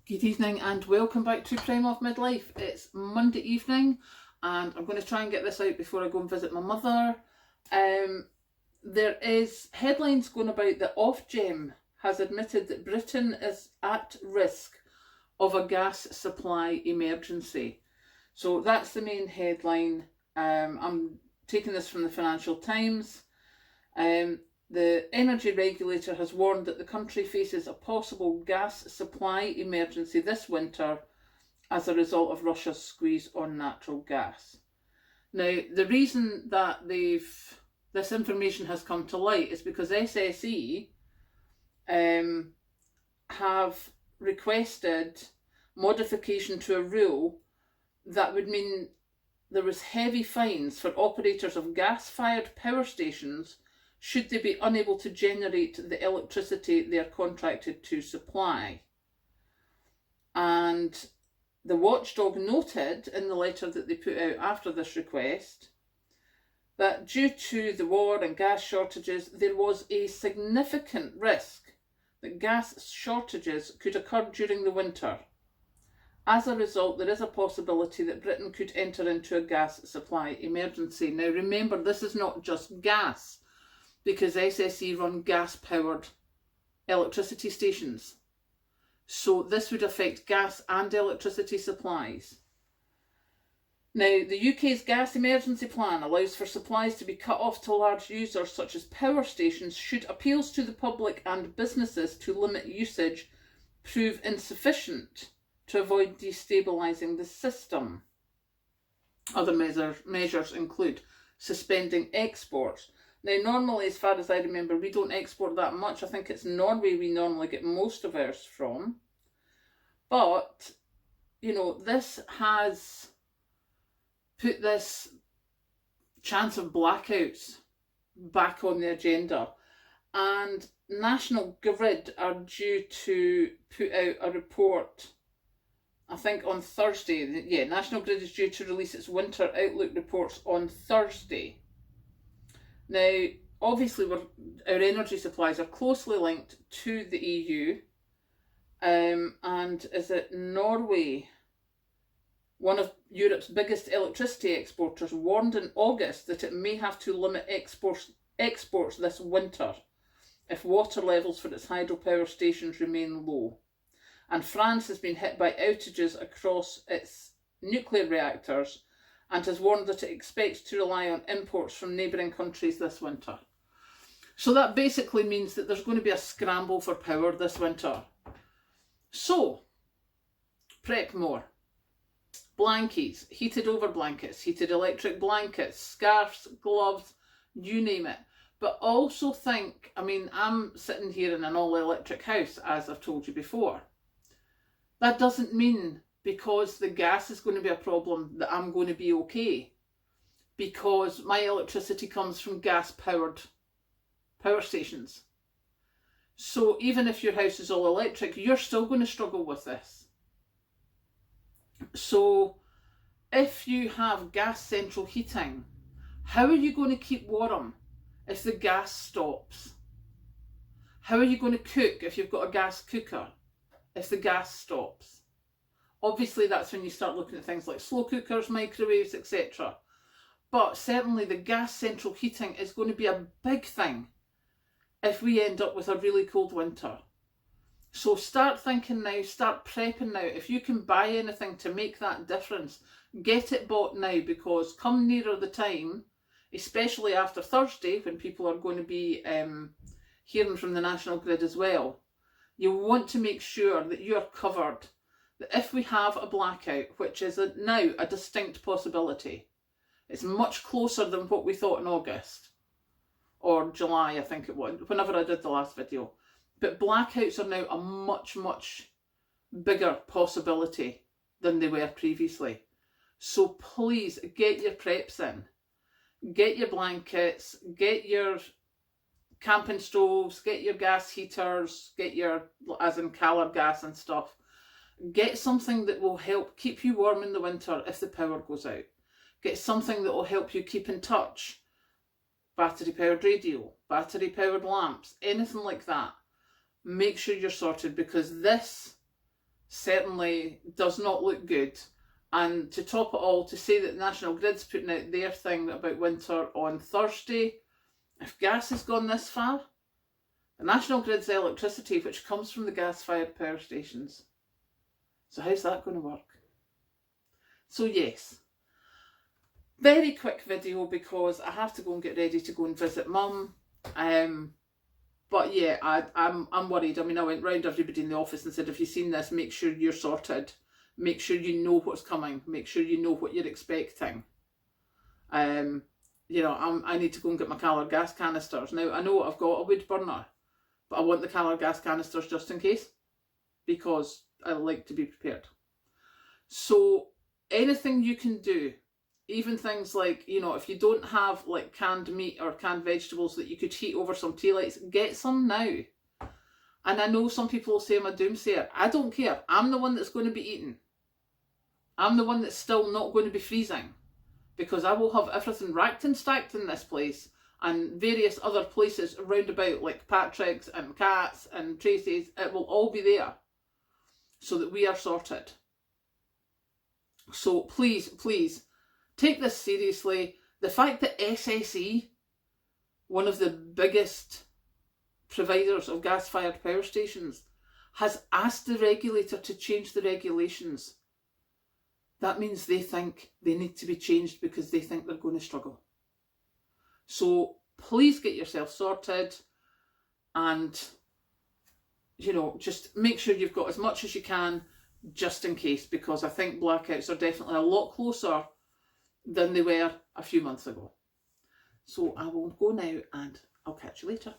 Good evening and welcome back to Prime of Midlife. It's Monday evening and I'm going to try and get this out before I go and visit my mother. There is headlines going about that Ofgem has admitted that Britain is at risk of a gas supply emergency. So that's the main headline. I'm taking this from the Financial Times. The energy regulator has warned that the country faces a possible gas supply emergency this winter as a result of Russia's squeeze on natural gas. Now, the reason that this information has come to light is because SSE have requested modification to a rule that would mean there was heavy fines for operators of gas-fired power stations should they be unable to generate the electricity they are contracted to supply. And the watchdog noted in the letter that they put out after this request that due to the war and gas shortages, there was a significant risk that gas shortages could occur during the winter. As a result, there is a possibility that Britain could enter into a gas supply emergency. Now remember, this is not just gas, because SSE run gas-powered electricity stations. So this would affect gas and electricity supplies. Now, the UK's gas emergency plan allows for supplies to be cut off to large users such as power stations should appeals to the public and businesses to limit usage prove insufficient to avoid destabilising the system. Other measures include suspending exports. Now, normally, as far as I remember, we don't export that much. I think it's Norway we normally get most of ours from. But, you know, this has put this chance of blackouts back on the agenda. And National Grid are due to put out a report, I think on Thursday. Yeah, National Grid is due to release its winter outlook reports on Thursday. Now, obviously, our energy supplies are closely linked to the EU, and is it Norway, one of Europe's biggest electricity exporters, warned in August that it may have to limit exports this winter if water levels for its hydropower stations remain low. And France has been hit by outages across its nuclear reactors and has warned that it expects to rely on imports from neighbouring countries this winter. So that basically means that there's going to be a scramble for power this winter. So, prep more. Blankies, heated over blankets, heated electric blankets, scarves, gloves, you name it. But also think, I mean, I'm sitting here in an all-electric house, as I've told you before. That doesn't mean because the gas is going to be a problem that I'm going to be okay, because my electricity comes from gas-powered power stations. So even if your house is all electric, you're still going to struggle with this. So if you have gas central heating, how are you going to keep warm if the gas stops? How are you going to cook if you've got a gas cooker if the gas stops? Obviously, that's when you start looking at things like slow cookers, microwaves, etc. But certainly the gas central heating is going to be a big thing if we end up with a really cold winter. So start thinking now, start prepping now. If you can buy anything to make that difference, get it bought now, because come nearer the time, especially after Thursday when people are going to be hearing from the National Grid as well, you want to make sure that you're covered. That if we have a blackout, which is now a distinct possibility, it's much closer than what we thought in August or July, I think it was, whenever I did the last video. But blackouts are now a much, much bigger possibility than they were previously. So please get your preps in. Get your blankets, get your camping stoves, get your gas heaters, get your, as in Calor gas and stuff. Get something that will help keep you warm in the winter if the power goes out. Get something that will help you keep in touch. Battery powered radio, battery powered lamps, anything like that. Make sure you're sorted, because this certainly does not look good. And to top it all, to say that the National Grid's putting out their thing about winter on Thursday, if gas has gone this far, the National Grid's electricity, which comes from the gas-fired power stations. So how's that going to work? So yes, very quick video because I have to go and get ready to go and visit Mum. But yeah, I'm worried. I mean, I went round everybody in the office and said, if you've seen this, make sure you're sorted. Make sure you know what's coming. Make sure you know what you're expecting. You know, I need to go and get my Calor gas canisters. Now, I know I've got a wood burner, but I want the Calor gas canisters just in case, because I like to be prepared. So anything you can do, even things like, you know, if you don't have like canned meat or canned vegetables that you could heat over some tea lights, get some now. And I know some people will say I'm a doomsayer. I don't care. I'm the one that's going to be eating. I'm the one that's still not going to be freezing, because I will have everything racked and stacked in this place and various other places around about, like Patrick's and Kat's and Tracy's. It will all be there so that we are sorted. So please, please, take this seriously. The fact that SSE, one of the biggest providers of gas-fired power stations, has asked the regulator to change the regulations, that means they think they need to be changed because they think they're going to struggle. So please get yourself sorted and, you know, just make sure you've got as much as you can just in case, because I think blackouts are definitely a lot closer than they were a few months ago. So I will go now and I'll catch you later.